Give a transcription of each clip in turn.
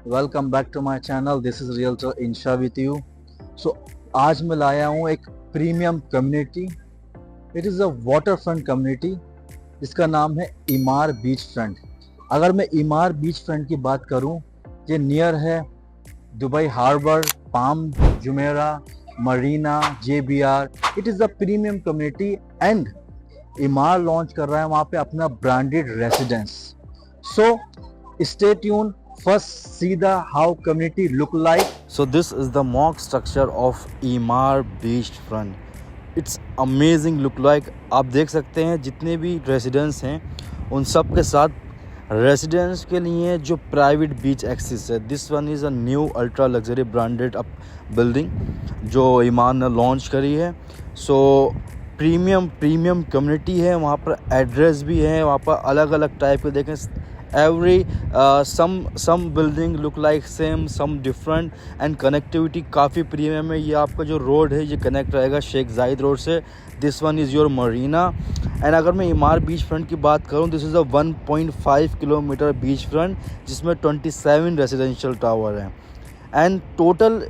Welcome back to my channel. This is realtor Insha with you. So आज मैं लाया हूँ एक premium community. It is a waterfront community जिसका नाम है इमार बीच फ्रंट। अगर मैं इमार बीच फ्रंट की बात करूँ, ये नियर है Dubai Harbour, Palm Jumeirah, Marina, JBR। It is a premium community and Emaar launch कर रहा है वहाँ पे अपना branded residence. So stay tuned. First, see the how community look like. So this is the mock structure of Emaar beachfront. It's amazing look like. आप देख सकते हैं जितने भी रेसिडेंस हैं उन सब के साथ रेसिडेंस के लिए जो प्राइवेट बीच एक्सेस है। This one is a new ultra luxury branded up building जो ईमान ने लॉन्च करी है। सो प्रीमियम कम्युनिटी है, वहाँ पर एड्रेस भी है, वहाँ पर अलग अलग टाइप के देखें every some building look like same, some different and connectivity काफ़ी प्रीमियम है। ये आपका जो रोड है ये कनेक्ट रहेगा शेख जायद रोड से। This one is your Marina. And अगर मैं इमार बीच फ्रंट की बात करूँ, this is a 1.5 kilometre beach front जिसमें 27 रेजिडेंशियल टावर हैं। एंड टोटल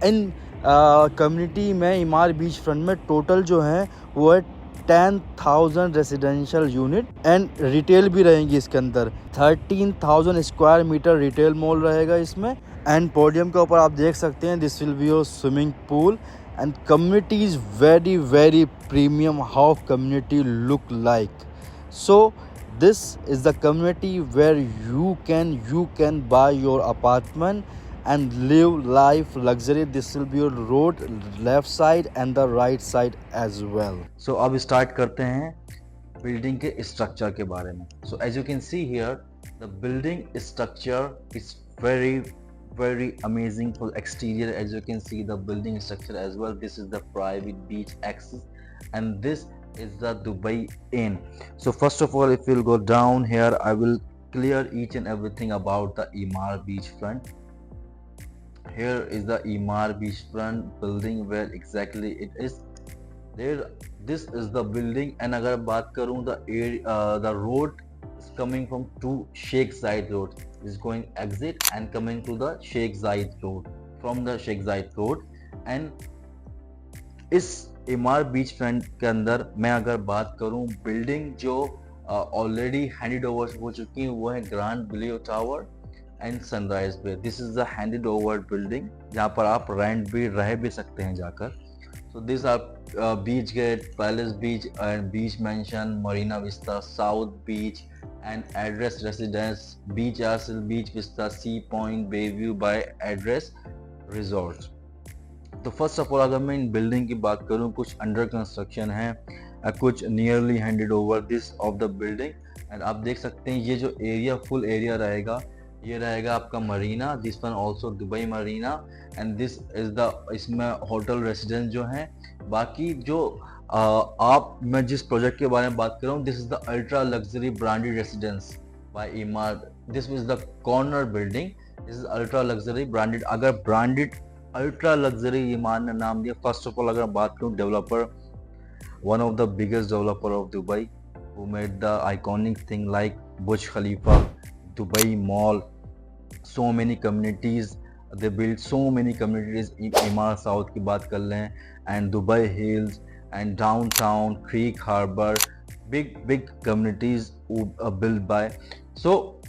इन कम्युनिटी में इमार बीच फ्रंट में टोटल जो है वो है 10,000 रेजिडेंशियल यूनिट एंड रिटेल भी रहेंगी इसके अंदर। 13,000 स्क्वायर मीटर रिटेल मॉल रहेगा इसमें। एंड पोडियम के ऊपर आप देख सकते हैं this will be your swimming pool and community is very very premium how community look like. So this is the community where you can buy your apartment and live life luxury. This will be your road left side and the right side as well. So अब start करते हैं building के structure के बारे में। So as you can see here, the building structure is very amazing for exterior. As you can see the building structure as well. This is the private beach access and this is the Dubai Inn. So first of all, if we'll go down here, I will clear each and everything about the Emaar beachfront. Here is the Emaar beachfront building, where exactly it is. There, this is the building, and अगर बात करूँ the road is coming from to Sheikh Zayed Road. It is going exit and coming to the Sheikh Zayed Road from the Sheikh Zayed Road. And इस इमार beach front के अंदर मैं अगर बात करूं, बिल्डिंग जो ऑलरेडी हैंडेड ओवर हो चुकी है वो है ग्रैंड ब्लियो टावर एंड सनराइज पे। This is the handed over building जहां पर आप रेंट भी रह भी सकते हैं जाकर। So this are Beach Gate, Palace Beach and Beach Mansion, Marina Vista, South Beach and Address Residence, Beach Arsal, Beach Vista, Sea Point, Bayview by Address Resort. तो फर्स्ट ऑफ ऑल अगर मैं इन building की बात करूं, कुछ under construction है, कुछ nearly handed over this of the building. And आप देख सकते हैं ये जो एरिया फुल एरिया रहेगा ये रहेगा आपका Marina. This one also Dubai Marina and this is the इसमें होटल रेसिडेंस जो हैं। बाकी जो आप मैं जिस प्रोजेक्ट के बारे में बात कर रहा हूँ, this is the ultra luxury branded residence by Emaar. This is the corner building, this is ultra luxury branded. अगर ब्रांडेड अल्ट्रा लग्जरी ईमान ने नाम दिया। फर्स्ट ऑफ ऑल अगर बात करूँ, developer one of the biggest developer of Dubai who made the iconic thing like Burj Khalifa, Dubai Mall, so many communities, they build so many communities in Emaar South की बात कर लें, and Dubai Hills and Downtown, Creek Harbour, big communities build by. So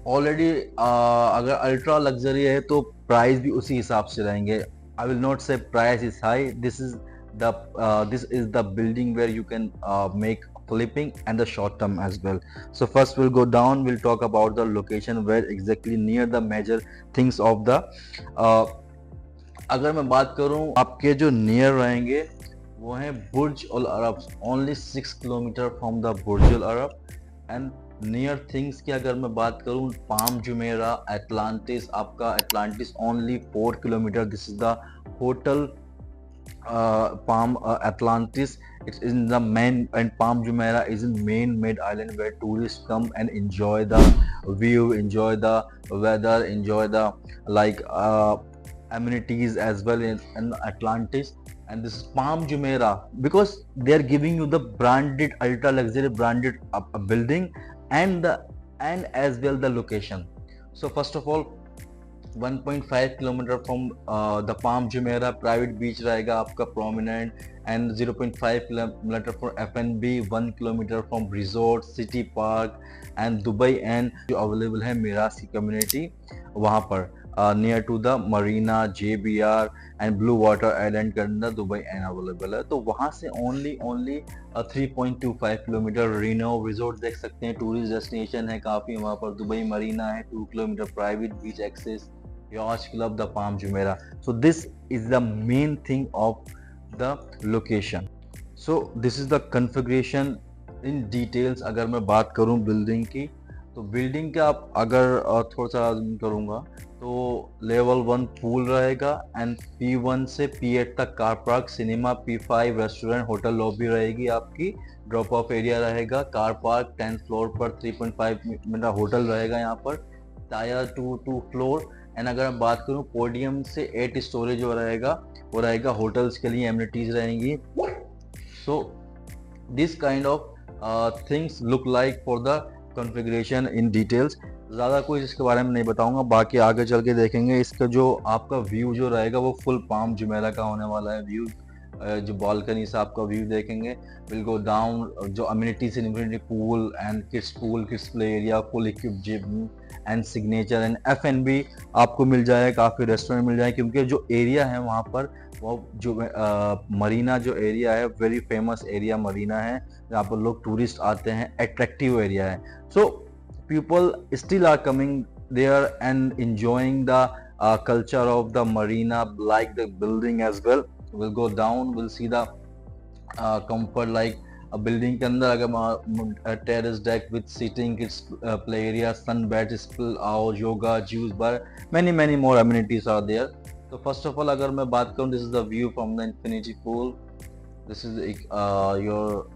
already अगर ultra luxury है तो price भी उसी हिसाब से रहेंगे। I will not say price is high. This is the building where you can make flipping and the short term as well. So first we'll go down, we'll talk about the location where exactly near the major things of the अगर मैं बात करूं आपके जो near रहेंगे वो हैं Burj Al Arab, only 6 kilometre from the Burj Al Arab. And near things की अगर मैं बात करूं, पाम जुमेरा, एटलांटिस, आपका Atlantis only 4 kilometre. This is the hotel Palm Atlantis. It's in the main, and Palm Jumeirah is in man-made island where tourists come and enjoy the view, enjoy the weather, enjoy the like amenities as well in Atlantis. And this is Palm Jumeirah because they are giving you the branded ultra luxury branded building and as well the location. So first of all 1.5 kilometre from the Palm Jumeirah private beach रहेगा आपका prominent, and 0.5 kilometre for F&B, 1 kilometre from resort, City Park and Dubai, and जो available है Meraas की community वहाँ पर near to the Marina, JBR and Blue Water Island के अंदर Dubai and available है। तो वहाँ से ओनली 3.25 किलोमीटर रीनो रिजोर्ट देख सकते हैं, टूरिस्ट डेस्टिनेशन है काफ़ी वहाँ पर। दुबई मरीना है 2 kilometre private beach access, yacht club, the Palm Jumeirah. So this is the main thing of the location. So this is the configuration in details। अगर मैं बात करूं बिल्डिंग की, तो बिल्डिंग का आप अगर थोड़ा सा करूंगा तो लेवल 1 पूल रहेगा, एंड P1 से P8 तक car park, cinema, P5 restaurant, hotel lobby रहेगी आपकी, ड्रॉप ऑफ एरिया रहेगा, कार पार्क 10th फ्लोर पर 3.5 मिनट होटल रहेगा यहाँ पर, टायर 2 फ्लोर। एंड अगर मैं बात करूँ पोडियम से 8 स्टोरेज जो रहेगा वो रहेगा होटल्स के लिए, एमिनिटीज रहेंगी। So this kind of things look like for the configuration in details. ज़्यादा कुछ इसके बारे में नहीं बताऊंगा, बाकी आगे चल के देखेंगे। इसका जो आपका व्यू जो रहेगा वो फुल पाम जुमेरा का होने वाला है व्यू। जो बालकनी से आपका व्यू देखेंगे, विल गो डाउन, जो अम्यूनिटी से infinity pool and kids play area, full equipped gym and signature and F&B आपको मिल जाए, काफ़ी रेस्टोरेंट मिल जाए, क्योंकि जो एरिया है वहाँ पर वो जो मरीना जो एरिया है वेरी फेमस एरिया मरीना है, जहाँ पर लोग टूरिस्ट आते हैं, अट्रैक्टिव एरिया है। So people still are coming there and enjoying the culture of the marina, like the building as well। We'll go down, we'll see the comfort like a building के अंदर अगर terrace deck with seating, kids play area, sunbed, spill out, yoga, juice bar, many more amenities are there। So first of all अगर मैं बात करूँ, this is the view from the infinity pool। This is your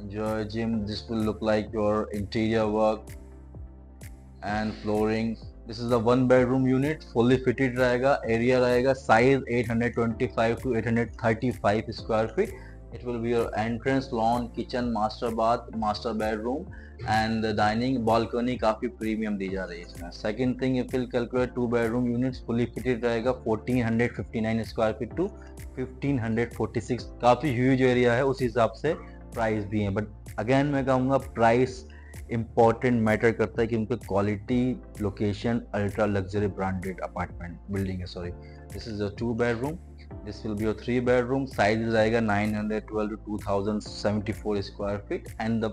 enjoy gym। This will look like your interior work and flooring। This is the 1 bedroom unit, fully fitted रहेगा, area रहेगा, size 825 to 835 square feet। It will be your entrance, lawn, kitchen, master bath, master bedroom and the dining, balcony काफी premium दी जा रही है इसमें। Second thing, if we'll calculate 2 bedroom units, fully fitted रहेगा, 1459 square feet to 1546, काफी huge area है, उस हिसाब से प्राइस भी है। बट अगेन मैं कहूँगा प्राइस इम्पॉर्टेंट मैटर करता है, क्योंकि quality, location, ultra luxury branded apartment building है। Sorry, this is a 2 bedroom, this will be a 3 bedroom, size रहेगा 912 to 2074 square feet. And the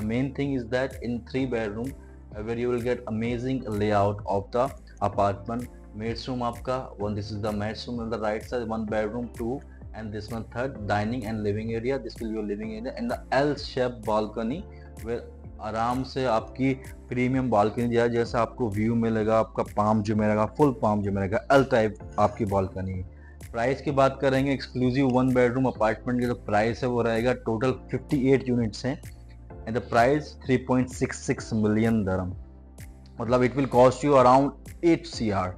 main thing is that in 3 bedroom where you will get amazing layout of the apartment। maid's room आपका one, this is the maid's room on the right side, 1 bedroom 2, and this one third, dining and living area, this will be your living area, and the L shaped balcony where आराम से आपकी premium balcony है, जैसा आपको view मिलेगा आपका palm Jumeirah का, full palm Jumeirah का एल टाइप आपकी बालकनी। प्राइस की बात करेंगे एक्सक्लूसिव 1 bedroom अपार्टमेंट की, जो प्राइस है वो रहेगा, टोटल 58 यूनिट्स हैं and the price 3.66 million dirham, मतलब it will cost you around 8 CR।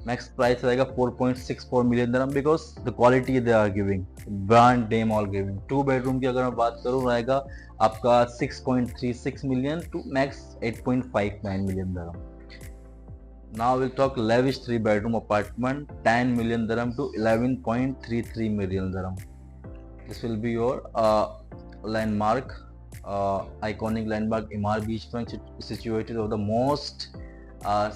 Next price रहेगा 4.64 million dirham, because the quality they are giving, brand name all giving. 2 bedroom की अगर मैं बात करूँ रहेगा आपका 6.36 million to max 8.59 million dirham. Now we'll talk lavish 3 bedroom apartment, 10 million dirham to 11.33 million dirham। This will be your landmark, iconic landmark, Emaar beachfront, situated on the most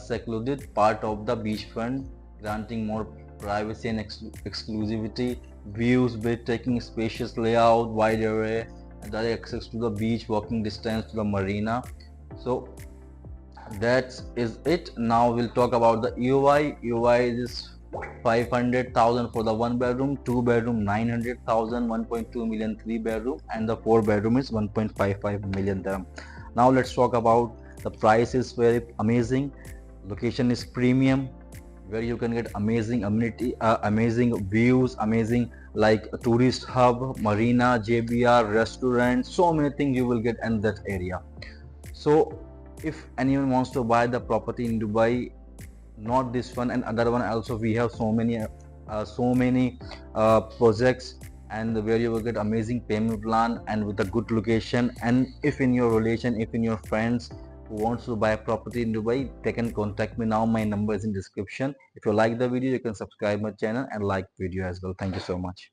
secluded part of the beachfront, granting more privacy and exclusivity, views, breathtaking, spacious layout, wide array, and direct access to the beach, walking distance to the marina। So that is it। Now we'll talk about the EOI। EOI is 500,000 for the 1 bedroom, 2 bedroom 900,000, 1.2 million 3 bedroom, and the 4 bedroom is 1.55 million dirham। Now let's talk about the price is very amazing, location is premium, where you can get amazing amenity, amazing views, amazing like a tourist hub, marina, JBR, restaurant, so many things you will get in that area। So if anyone wants to buy the property in Dubai, not this one and other one also, we have so many projects, and where you will get amazing payment plan and with a good location, and if in your relation, if in your friends who wants to buy a property in Dubai, they can contact me now. My number is in description. If you like the video, you can subscribe my channel and like video as well. Thank you so much.